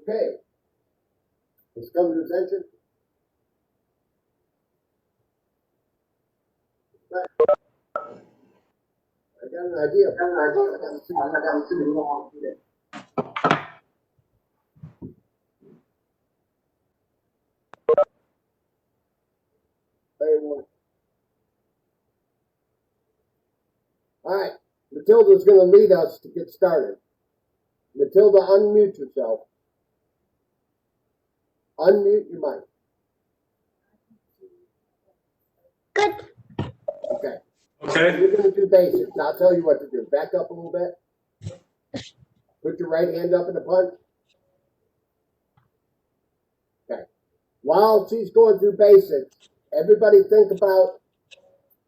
Okay. Let's come to attention. Right. I got an idea. All right. Mathilda's going to lead us to get started. Mathilda, unmute yourself. Unmute your mic. Good. Okay. Okay. You're going to do basics. I'll tell you what to do. Back up a little bit. Put your right hand up in the punch. Okay. While she's going through basics, everybody think about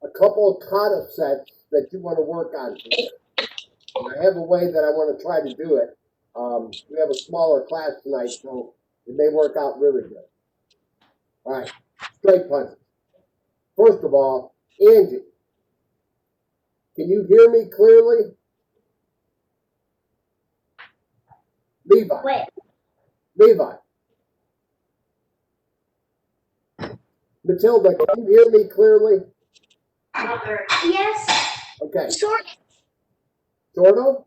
a couple of kata sets that you want to work on today. And I have a way that I want to try to do it. We have a smaller class tonight, so it may work out really good. All right. Straight punches. First of all, Angie, can you hear me clearly? Levi. Wait. Levi. Mathilda, can you hear me clearly? Yes. Okay. Sort. Sort of?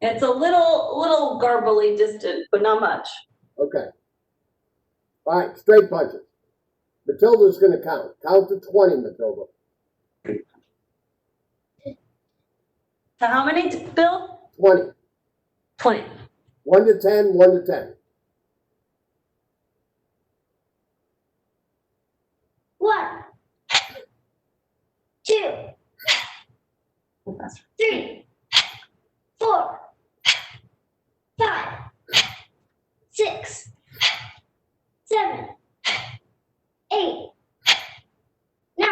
It's a little garbly distant, but not much. Okay. All right, straight punches. Mathilda's going to count. Count to 20, Mathilda. So how many, Bill? 20. 20. 1 to 10, 1 to 10. 1, 2, 3, 4, 5, 6, 7, 8, 9,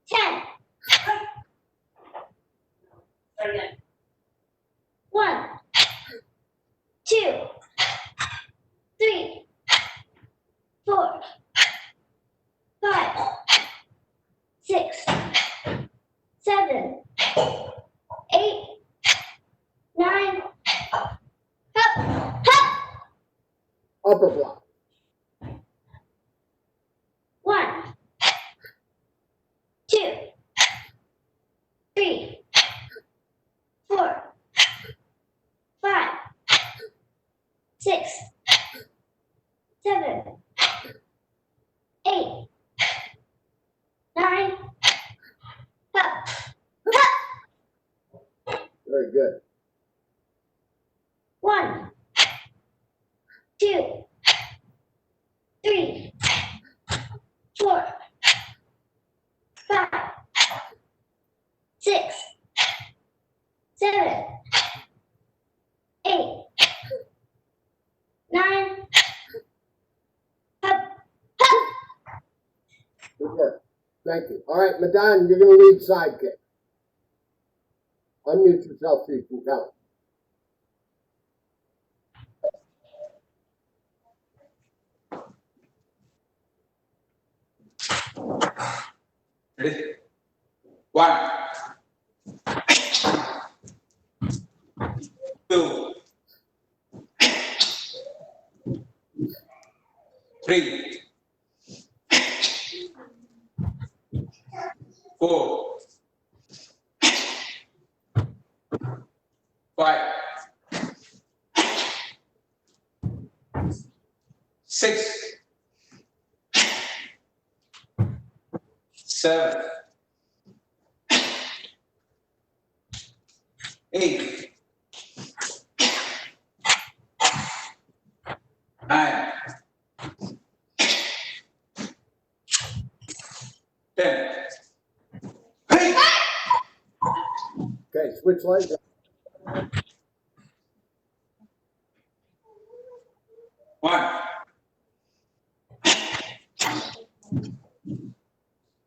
10. Start again. 1, 2, 3, 4, 5, 6, 7, 8, 9. Hop, hop. Upper block. 1, 2, 3, 4, 5, 6, 7, 8, 9. Hop, hop. Very good. 1, 2, 3, 4, 5, 6, 7, 8, 9. Hop, hop. Good work. Thank you. All right, Madonna, you're going to lead sidekick. Unmute yourself so you can count. Ready? 1, 2, 3, 4, 5, 6, 7, 8, 9, 10. Hey! Okay, switch legs. 1,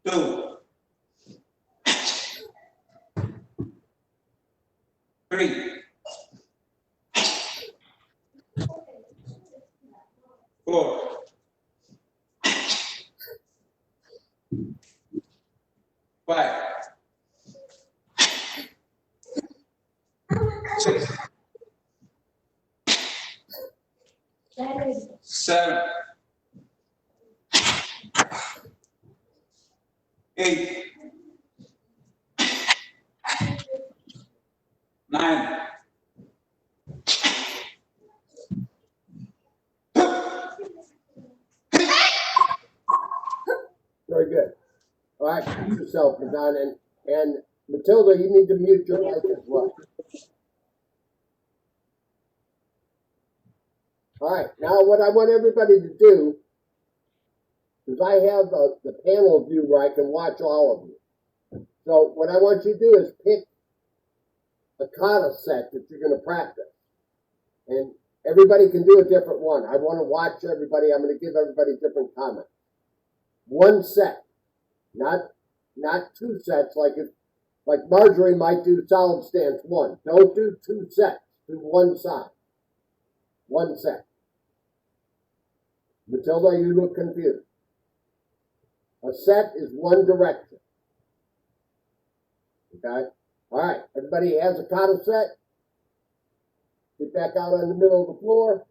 2, 3, 4, 5, 6, 7, 8, 9, Very good. All right, mute yourself, Madonna, and Mathilda, you need to mute your mic as well. All right, now what I want everybody to do is I have the panel view where I can watch all of you. So what I want you to do is pick a kata set that you're going to practice. And everybody can do a different one. I want to watch everybody. I'm going to give everybody different comments. One set, not 2 sets like Marjorie might do solid stance 1. Don't do 2 sets. Do 1 side. 1 set. Mathilda, you look confused. A set is 1 direction. Okay? All right. Everybody has a kata set. Get back out on the middle of the floor.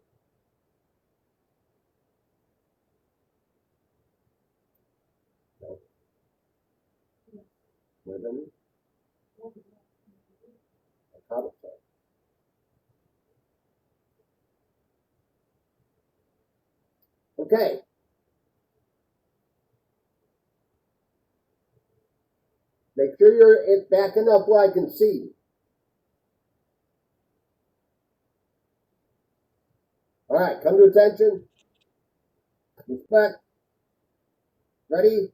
Rhythm. A kata set. Okay. Make sure you're back enough where I can see you. All right, come to attention. Respect. Ready?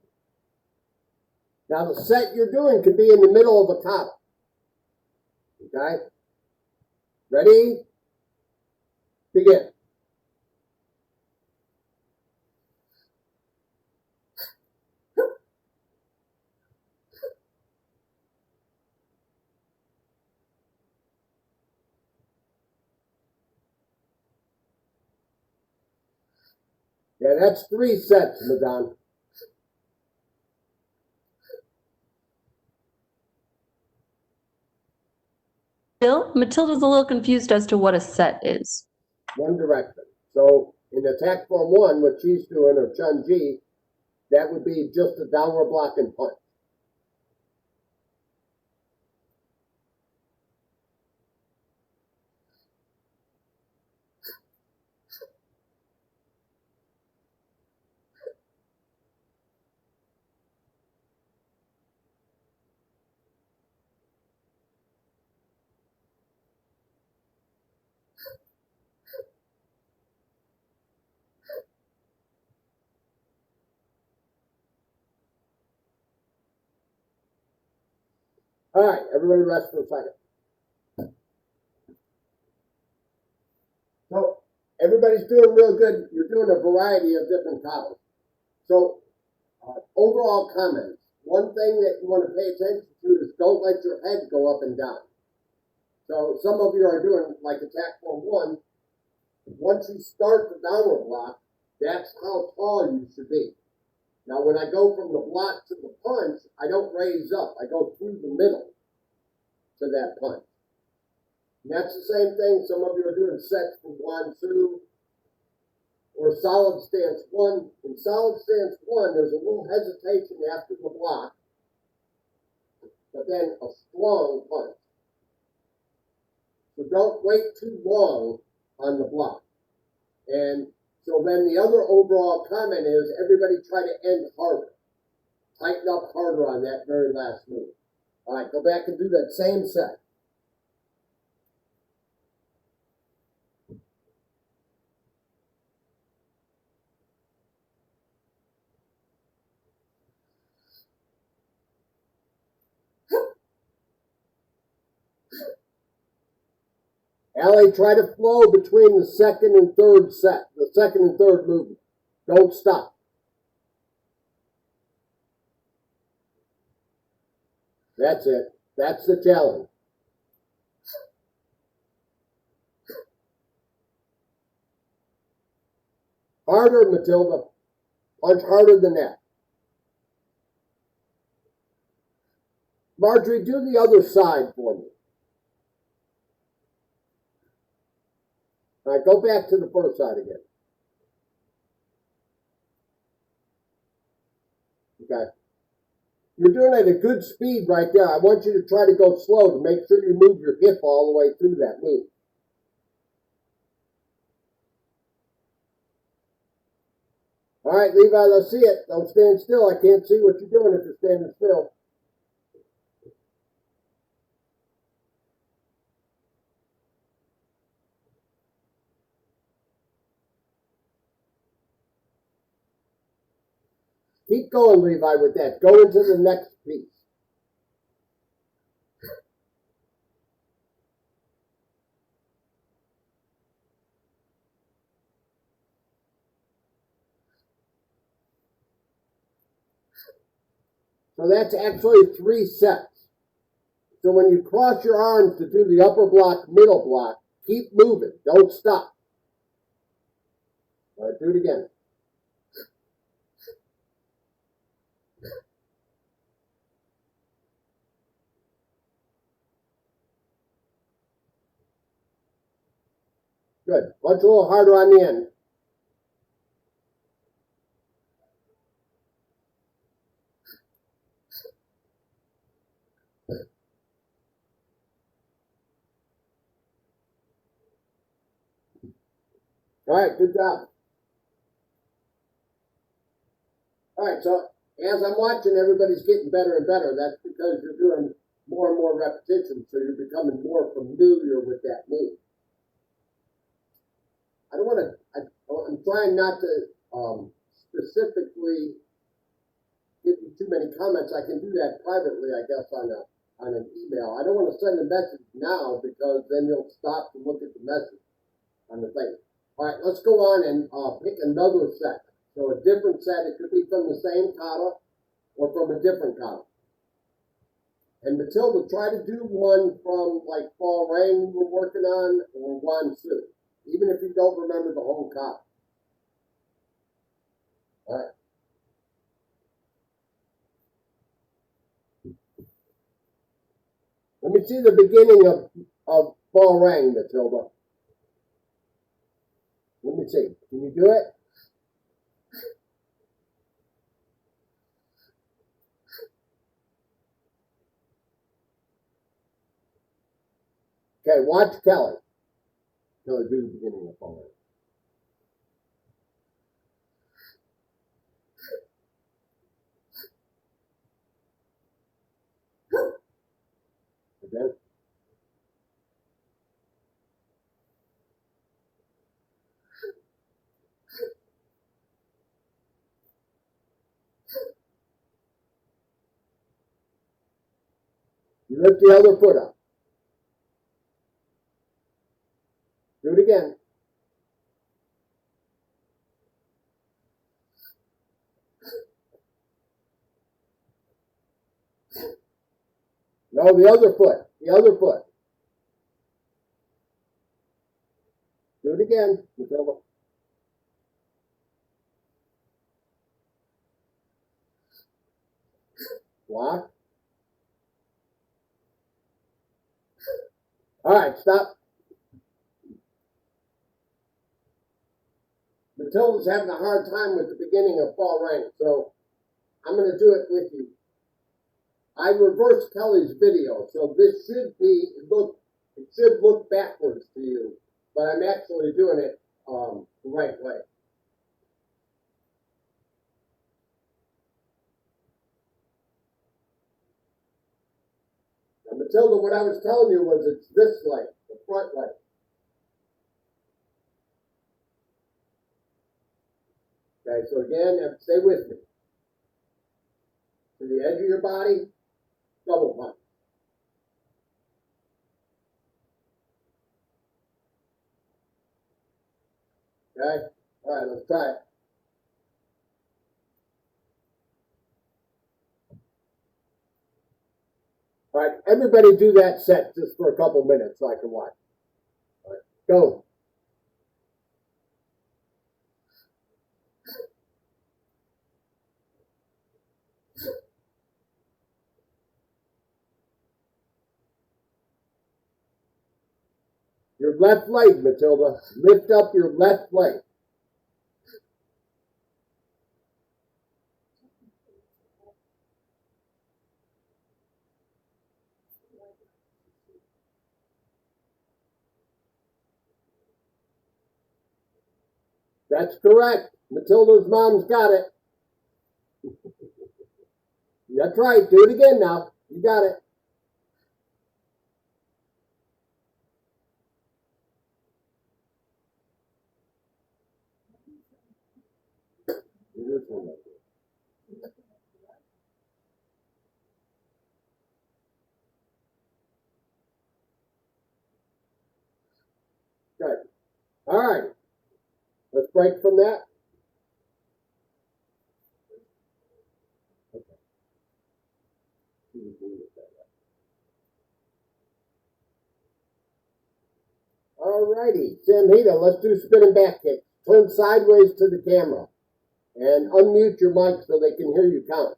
Now the set you're doing could be in the middle of a kata. Okay? Ready? Begin. Yeah, that's 3 sets, Madonna. Bill, Matilda's a little confused as to what a set is. 1 direction. So in attack form 1, what she's doing, or Chun-Ji, that would be just a downward block and punch. All right, everybody rest for a second. So everybody's doing real good. You're doing a variety of different katas. So overall comments. One thing that you want to pay attention to is don't let your head go up and down. So some of you are doing like attack form 1. Once you start the downward block, that's how tall you should be. Now when I go from the block to the punch, I don't raise up. I go through the middle to that punch. And that's the same thing. Some of you are doing sets from 1, 2, or solid stance 1. In solid stance 1, there's a little hesitation after the block, but then a strong punch. So don't wait too long on the block. And so then the other overall comment is everybody try to end harder. Tighten up harder on that very last move. All right, go back and do that same set. Allie, try to flow between the second and third set, the second and third movement. Don't stop. That's it. That's the challenge. Harder, Mathilda. Punch harder than that. Marjorie, do the other side for me. All right, go back to the first side again. You're doing it at a good speed right there. I want you to try to go slow to make sure you move your hip all the way through that move. All right, Levi, let's see it. Don't stand still. I can't see what you're doing if you're standing still. Keep going, Levi, with that. Go into the next piece. So that's actually 3 sets. So when you cross your arms to do the upper block, middle block, keep moving. Don't stop. All right, do it again. Good. Punch a little harder on the end. All right, good job. All right, so as I'm watching, everybody's getting better and better. That's because you're doing more and more repetitions, so you're becoming more familiar with that move. I don't want to, I'm trying not to specifically give you too many comments. I can do that privately, I guess, on an email. I don't want to send a message now because then you'll stop to look at the message on the thing. All right, let's go on and pick another set. So a different set. It could be from the same kata or from a different kata. And Mathilda, try to do one from like Fall Rain you were working on or Wan Su, even if you don't remember the whole kata. All right. Let me see the beginning of Fall Rain, Mathilda. Let me see. Can you do it? Okay, watch Kelly. Kelly, do the beginning of Fall Rain. Okay. You lift the other foot up. Do it again. No, the other foot. The other foot. Do it again. Mathilda. Block. All right, stop. Matilda's having a hard time with the beginning of Fall Rain, so I'm going to do it with you. I reversed Kelly's video, so this should be it should look backwards to you, but I'm actually doing it the right way. Now, Mathilda, what I was telling you was it's this leg, the front leg. Okay, so again, stay with me. To the edge of your body, double punch. Okay? All right, let's try it. All right, everybody do that set just for a couple minutes so I can watch. All right, go. Your left leg, Mathilda. Lift up your left leg. That's correct. Mathilda's mom's got it. That's right. Do it again now. You got it. Good. All right. Let's break from that. All righty. Samhita, let's do spinning back kick. Turn sideways to the camera and unmute your mic so they can hear you count.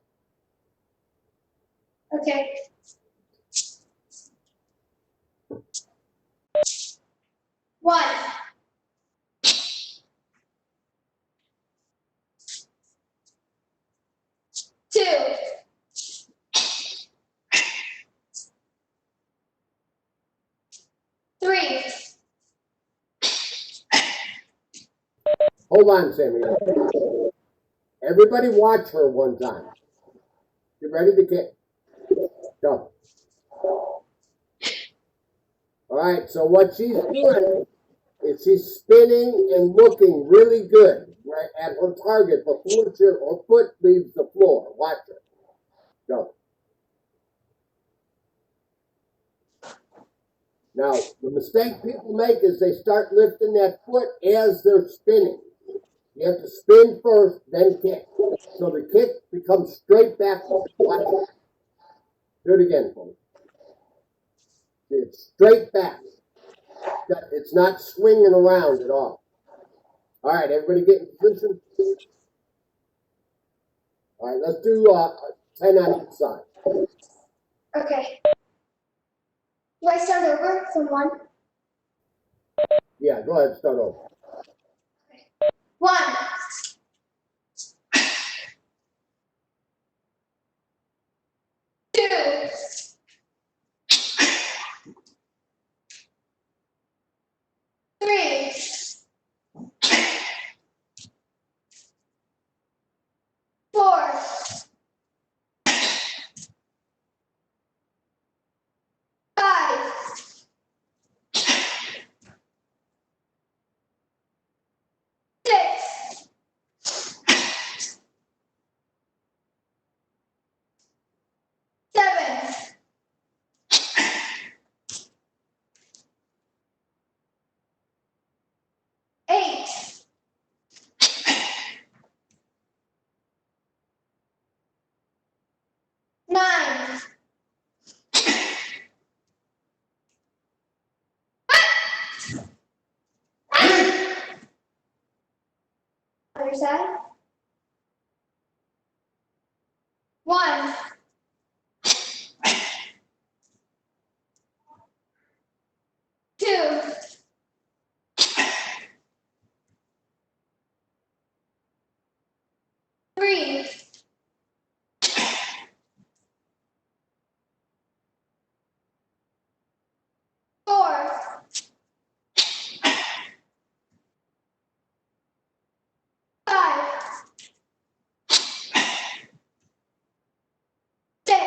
Okay. 1, 2, 3, Hold on, Samhita. Everybody watch her one time. Get ready to kick. Go. All right, so what she's doing is she's spinning and looking really good right at her target before her foot leaves the floor. Watch her. Go. Now, the mistake people make is they start lifting that foot as they're spinning. You have to spin first, then kick. So the kick becomes straight backwards. Watch it. Do it again for me. It's straight back. It's not swinging around at all. All right, everybody get in position. All right, let's do 10 on each side. okay. Do I start over from 1? Yeah, go ahead, start over. 1, 2, 3, 4, 5, 6, 7, 8, 9, 10. Other side. 1, 2, 3, 4, 5, 6,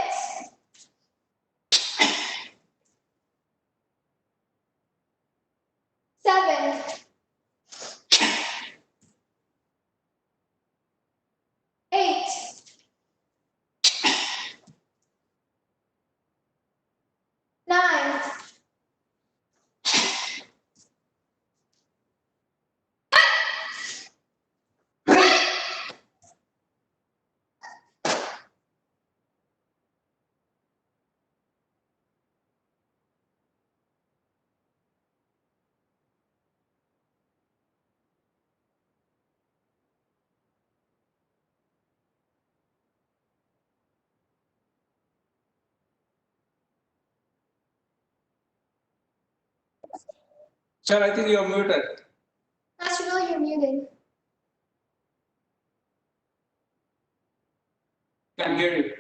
7, 8, 9, Sir, I think you're muted. Master Bill, you're muted. Can't hear you.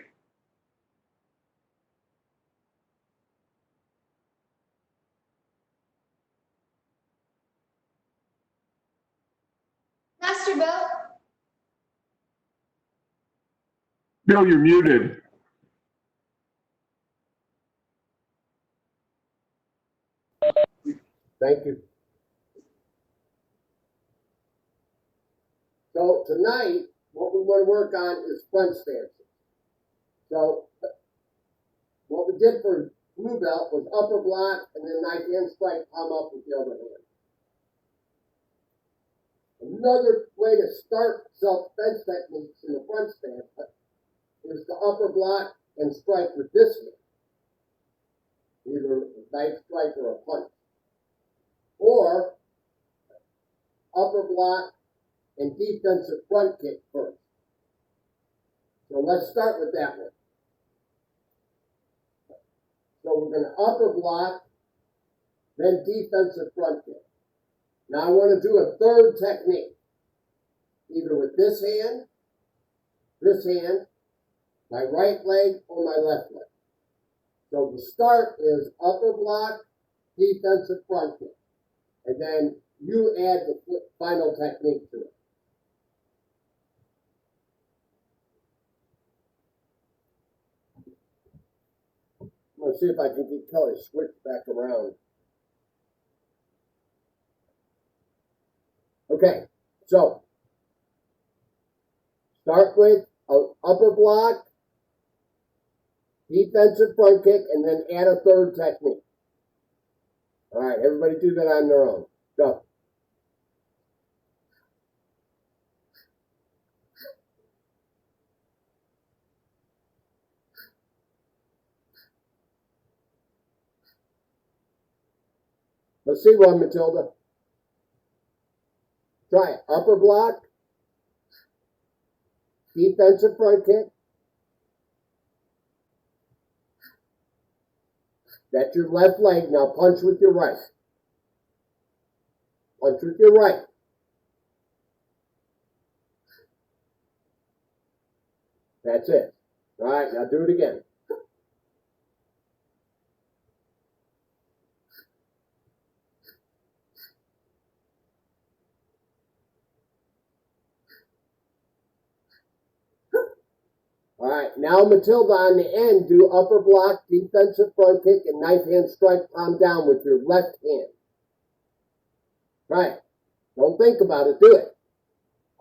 Bill, you're muted. Thank you. So tonight, what we want to work on is front stances. So what we did for blue belt was upper block and then knife hand strike, palm up with the other hand. Another way to start self-defense techniques in the front stance is to upper block and strike with this hand, either a knife strike or a punch, or upper block and defensive front kick first. So let's start with that one. So we're going to upper block, then defensive front kick. Now I want to do a third technique, either with this hand, my right leg, or my left leg. So the start is upper block, defensive front kick. And then you add the final technique to it. I'm going to see if I can get Kelly switched back around. Okay, so start with an upper block, defensive front kick, and then add a third technique. All right, everybody do that on their own. Go. Let's see one, Mathilda. Try it. Upper block, defensive front kick. That's your left leg. Now punch with your right. Punch with your right. That's it. All right, now do it again. All right, now Mathilda on the end, do upper block, defensive front kick, and knife hand strike, palm down with your left hand. Right. Don't think about it, do it.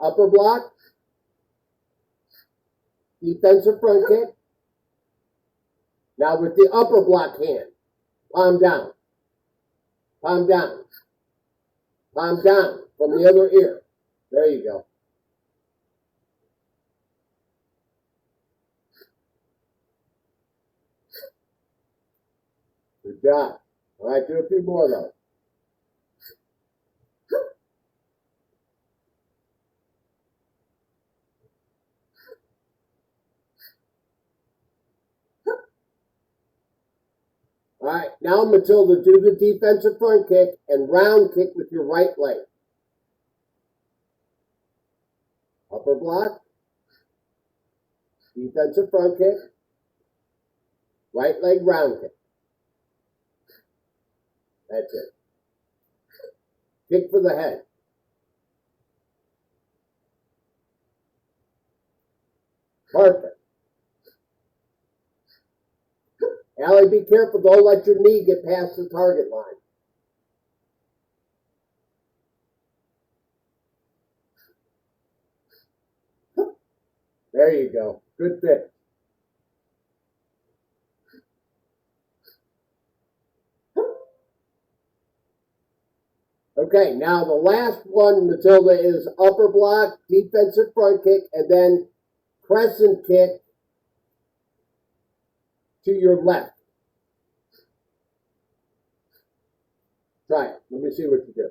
Upper block, defensive front kick. Now with the upper block hand, palm down, palm down, palm down from the other ear. There you go. Good job. All right, do a few more though. All right, now Mathilda, do the defensive front kick and round kick with your right leg. Upper block, defensive front kick, right leg round kick. That's it. Kick for the head. Perfect. Allie, be careful. Don't let your knee get past the target line. There you go. Good fit. Okay, now the last one, Mathilda, is upper block, defensive front kick, and then crescent kick to your left. Try it. Let me see what you do.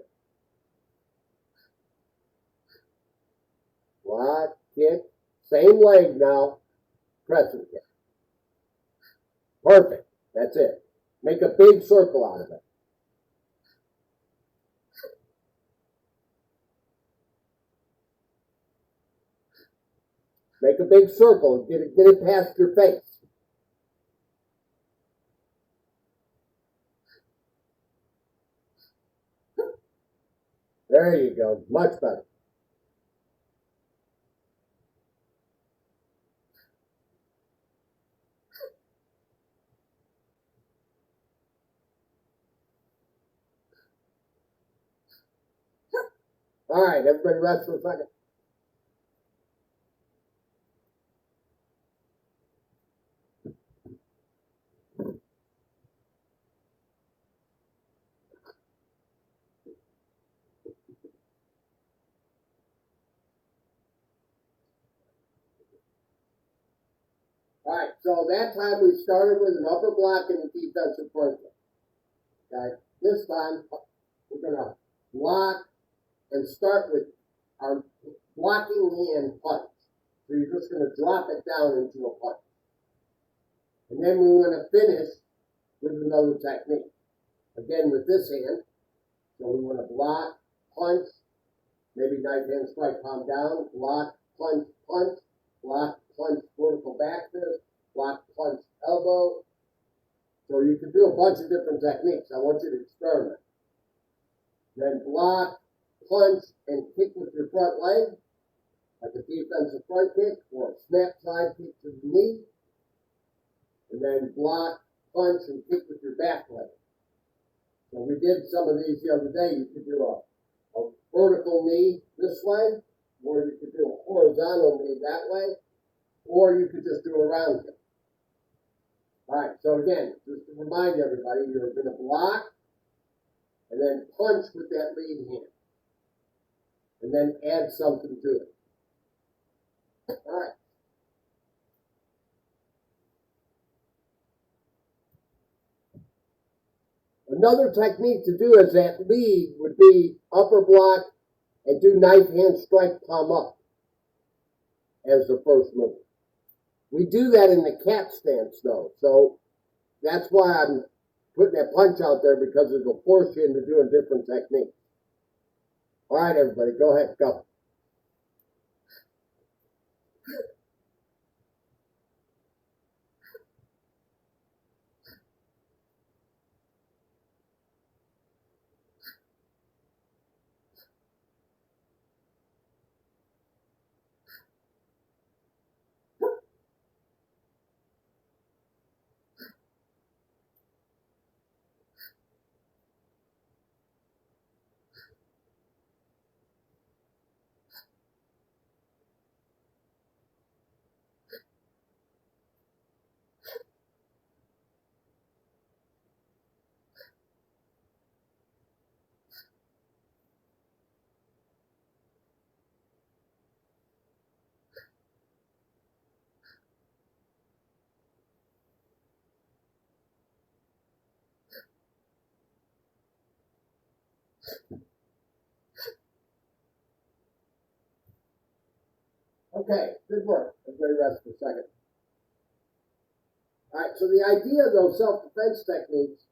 Block, kick, same leg now, crescent kick. Perfect. That's it. Make a big circle out of it. Make a big circle. Get it past your face. There you go. Much better. All right, everybody rest for a second. All right, so that time we started with an upper block and a defensive front kick. Okay, this time we're gonna block and start with our blocking hand punch. So you're just gonna drop it down into a punch. And then we want to finish with another technique. Again, with this hand. So we want to block, punch, maybe knife hand strike, palm down, block, punch, punch, block, punch, vertical back fist, block, punch, elbow. So you can do a bunch of different techniques. I want you to experiment. Then block, punch, and kick with your front leg, like a defensive front kick or a snap side kick to the knee. And then block, punch, and kick with your back leg. So we did some of these the other day. You could do a vertical knee this way, or you could do a horizontal knee that way, or you could just do a round kick. All right, so again, just to remind everybody, you're going to block and then punch with that lead hand, and then add something to it. All right. Another technique to do as that lead would be upper block and do knife hand strike palm up as the first move. We do that in the cat stance though, so that's why I'm putting that punch out there, because it'll force you into doing different techniques. All right, everybody, go ahead, go. Okay, good work. Everybody rest for a second. All right, so the idea of those self-defense techniques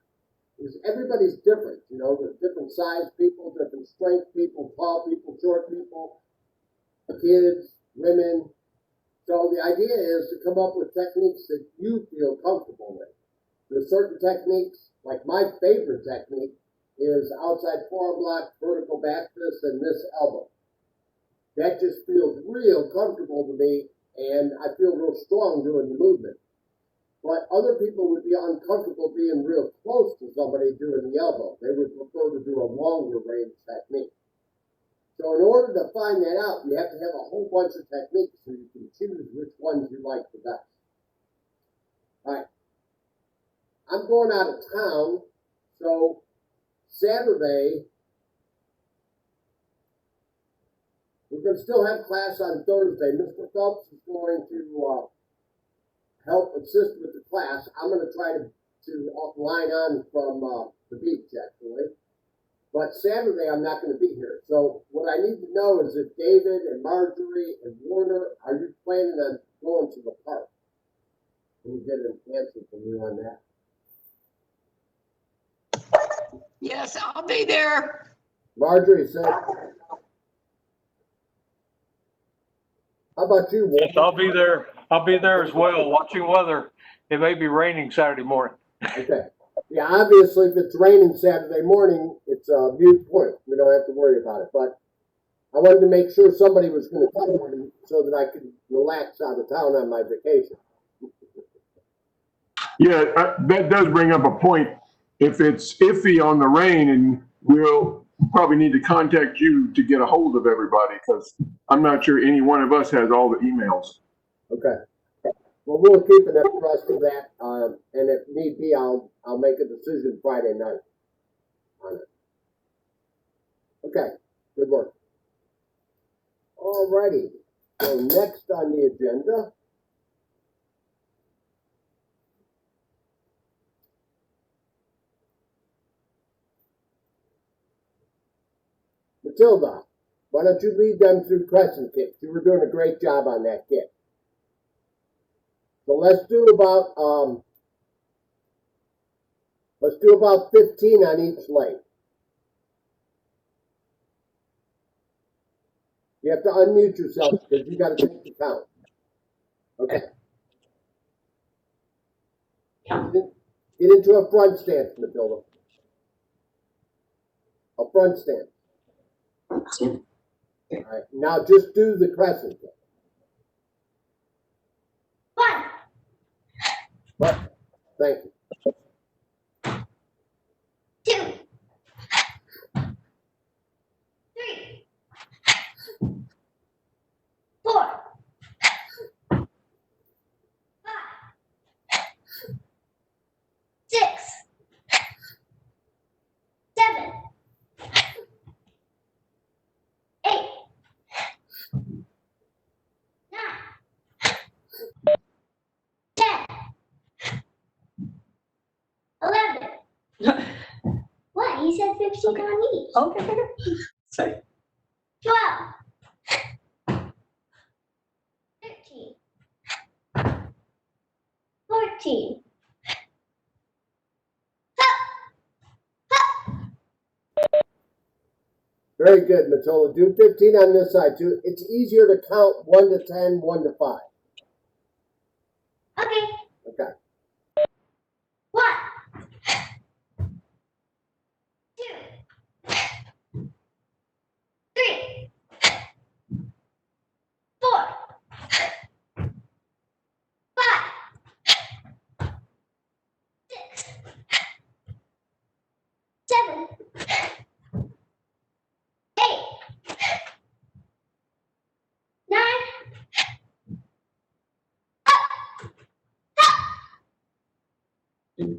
is everybody's different. You know, there's different size people, different strength people, tall people, short people, kids, women. So the idea is to come up with techniques that you feel comfortable with. There's certain techniques, like my favorite technique is outside forearm block, vertical back fist, and this elbow. That just feels real comfortable to me, and I feel real strong doing the movement. But other people would be uncomfortable being real close to somebody doing the elbow. They would prefer to do a longer range technique. So in order to find that out, you have to have a whole bunch of techniques so you can choose which ones you like the best. All right. I'm going out of town, so Saturday, we're going to still have class on Thursday. Mr. Phelps is going to help assist with the class. I'm going to try to line on from the beach, actually. But Saturday, I'm not going to be here. So what I need to know is if David and Marjorie and Warner, are you planning on going to the park? Can you get an answer from you on that? Yes, I'll be there. Marjorie said. How about you, Warner? Yes, I'll be there. I'll be there as well, watching weather. It may be raining Saturday morning. Okay. Yeah, obviously, if it's raining Saturday morning, it's a moot point. We don't have to worry about it. But I wanted to make sure somebody was going to come with me so that I could relax out of town on my vacation. Yeah, that does bring up a point. If it's iffy on the rain, and probably need to contact you to get a hold of everybody, because I'm not sure any one of us has all the emails. Okay. Well, we'll keep an abreast of that, and if need be, I'll make a decision Friday night on it. Okay, good work. Alrighty, so next on the agenda, Mathilda, why don't you lead them through crescent kicks? You were doing a great job on that kick. So let's do about 15 on each leg. You have to unmute yourself because you got to take the count. Okay. Get into a front stance, Mathilda. A front stance. All right. Now just do the crescent kick. 1, Perfect. Thank you. 2, 3, 4, 5, 6, 7, 8, 9, 10, 11. What? He said 15 on each. Okay. Sorry. 12, 13, 14. Very good, Mathilda. Do 15 on this side too. It's easier to count 1 to 10, 1 to 5. Okay. Okay. 1, 2, 3, 4, 5, 6, 7, 8, 9.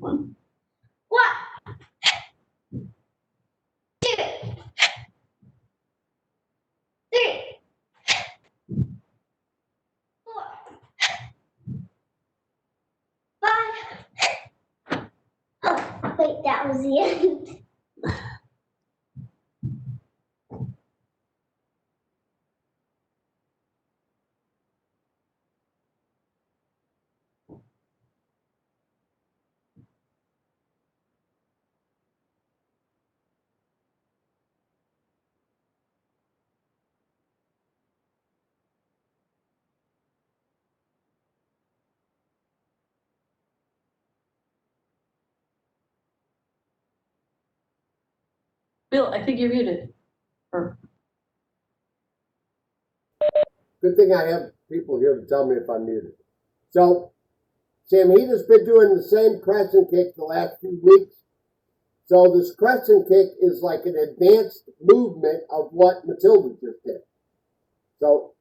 One. 1, 2, 3, 4, 5. Oh, wait, that was the end. Bill, I think you're muted. Or, Good thing I have people here to tell me if I'm muted. So, Samhita's been doing the same crescent kick the last few weeks. So this crescent kick is like an advanced movement of what Mathilda just did. So,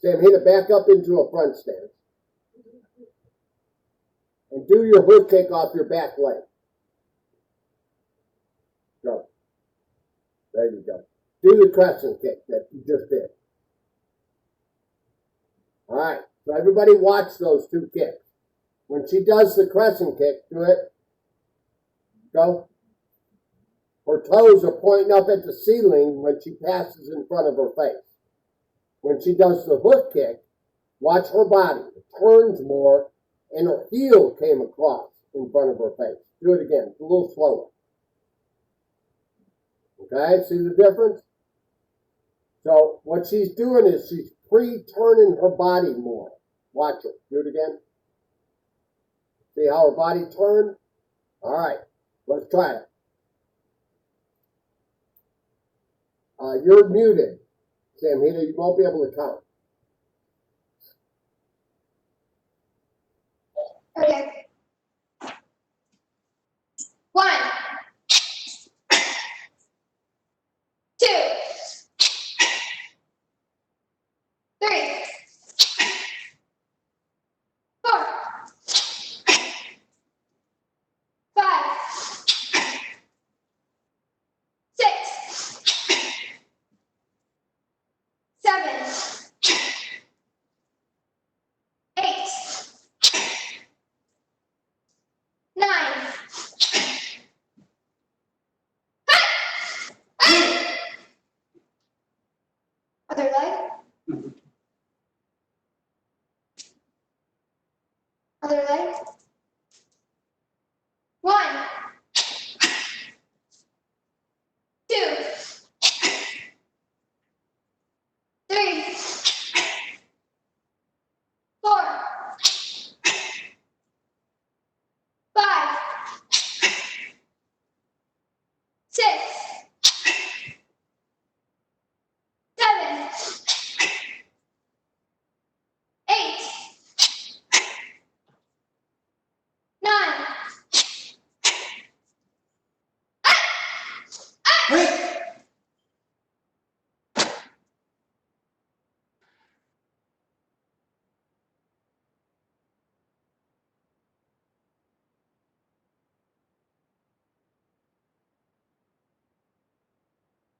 Samhita, back up into a front stance. And do your hook kick off your back leg. Go. There you go. Do the crescent kick that you just did. All right. So everybody watch those two kicks. When she does the crescent kick, do it. Go. Her toes are pointing up at the ceiling when she passes in front of her face. When she does the hook kick, watch her body. It turns more, and her heel came across in front of her face. Do it again. It's a little slower. Okay, see the difference? So what she's doing is she's pre-turning her body more. Watch it. Do it again. See how her body turned? All right, let's try it. You're muted, Samhita. You won't be able to count. Okay. 1,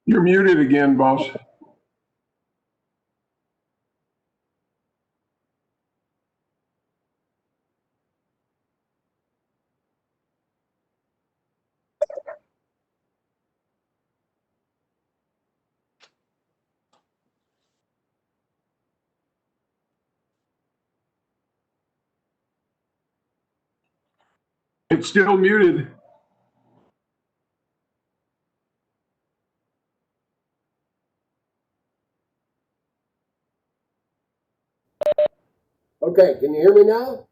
You're muted again, boss. It's still muted. Okay, can you hear me now?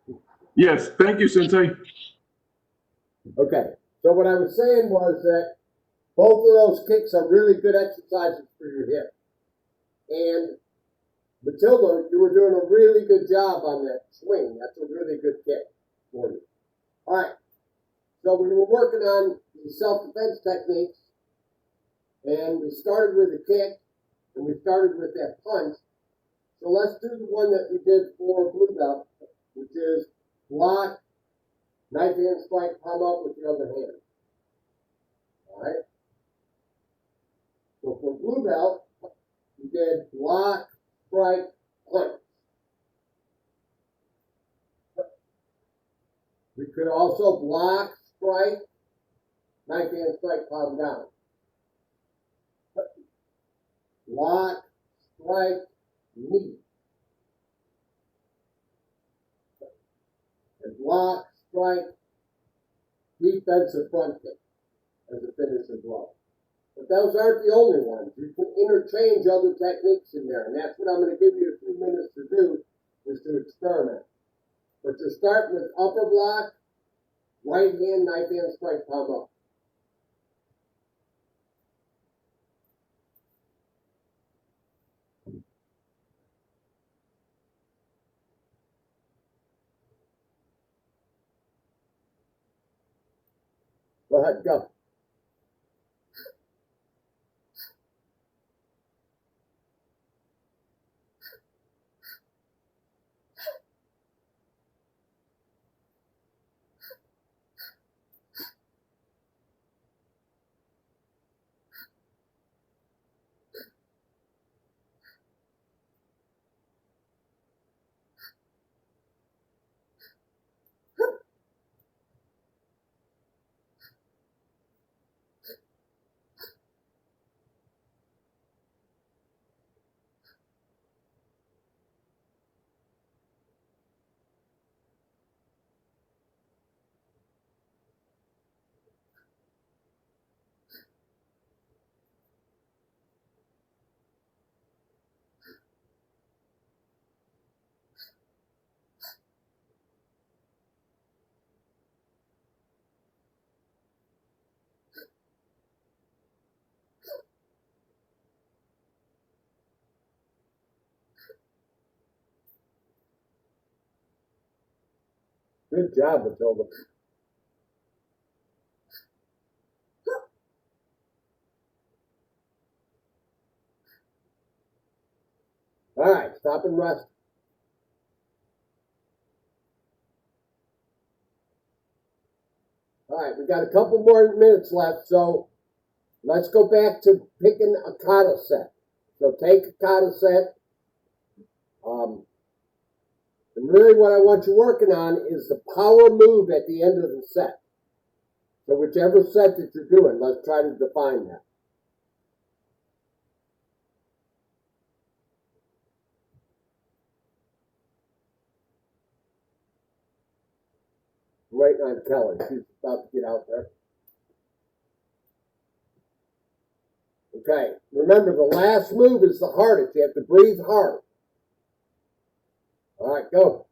Yes, thank you, Sensei. Okay, so what I was saying was that both of those kicks are really good exercises for your hip. And Mathilda, you were doing a really good job on that swing. That's a really good kick for you. All right, so we were working on the self-defense techniques, and we started with a kick, and we started with that punch. So let's do the one that we did for blue belt, which is block, knife hand strike, palm up with the other hand. All right. So for blue belt, we did block, strike, punch. We could also block, strike, knife hand strike, palm down. Block, strike, knee. And block, strike, defensive front kick as a finish as well. But those aren't the only ones. You can interchange other techniques in there, and that's what I'm going to give you a few minutes to do, is to experiment. But you're starting with upper block, right hand, knife hand strike, palm up. Go ahead, go. Good job, Mathilda. All right, stop and rest. All right, we got a couple more minutes left, so let's go back to picking a kata set. So take a kata set. And really what I want you working on is the power move at the end of the set. So whichever set that you're doing, let's try to define that. Right on Kelly. She's about to get out there. Okay, remember the last move is the hardest. You have to breathe hard. All right, go.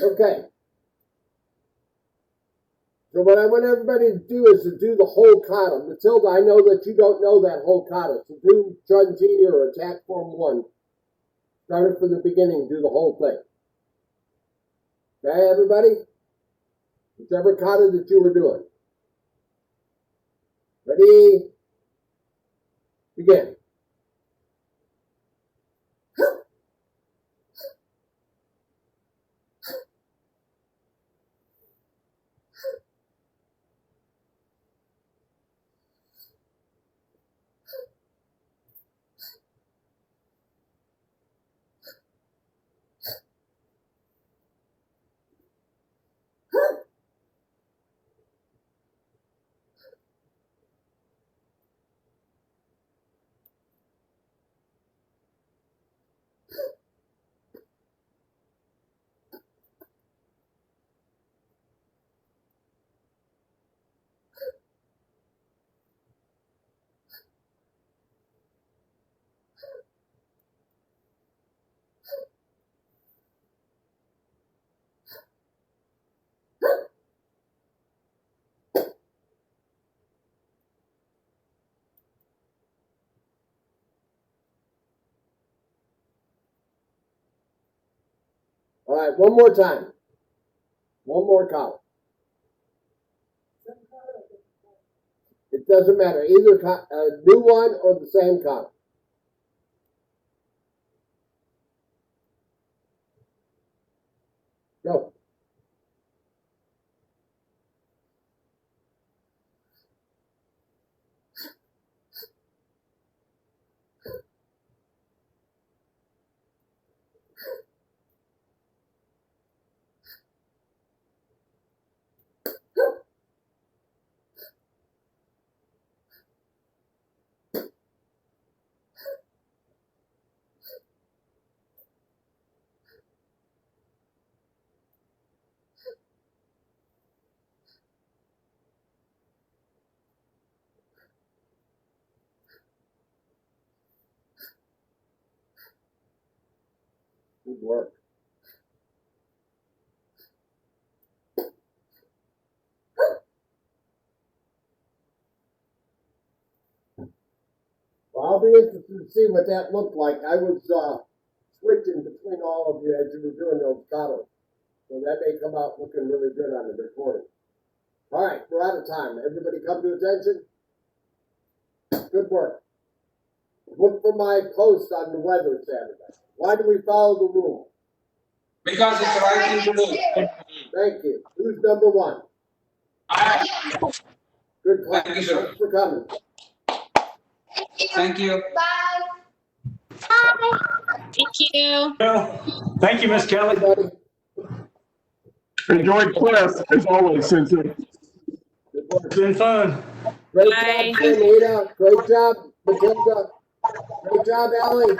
Okay. So what I want everybody to do is to do the whole kata. Mathilda, I know that you don't know that whole kata. So do Chunji or attack form 1. Start it from the beginning. Do the whole thing. Okay, everybody? Whichever kata that you were doing. Ready? Begin. All right, one more time. One more kata. It doesn't matter. Either a new one or the same kata. Go. Good work. Well, I'll be interested to see what that looked like. I was switching between all of you as you were doing those katas. So that may come out looking really good on the recording. All right, we're out of time. Everybody come to attention? Good work. Look for my post on the weather Saturday. Why do we follow the rule? Because it's the right thing to do. Thank you. Who's number 1? Good class. Thank you, sir. Thanks for coming. Thank you. Bye. Bye. Thank you. Well, thank you, Miss Kelly. Everybody. Enjoyed class as always, Sensei. Good work. It's been fun. Great Bye. job, Anita. Great job, Mathilda. Great job, Ellie.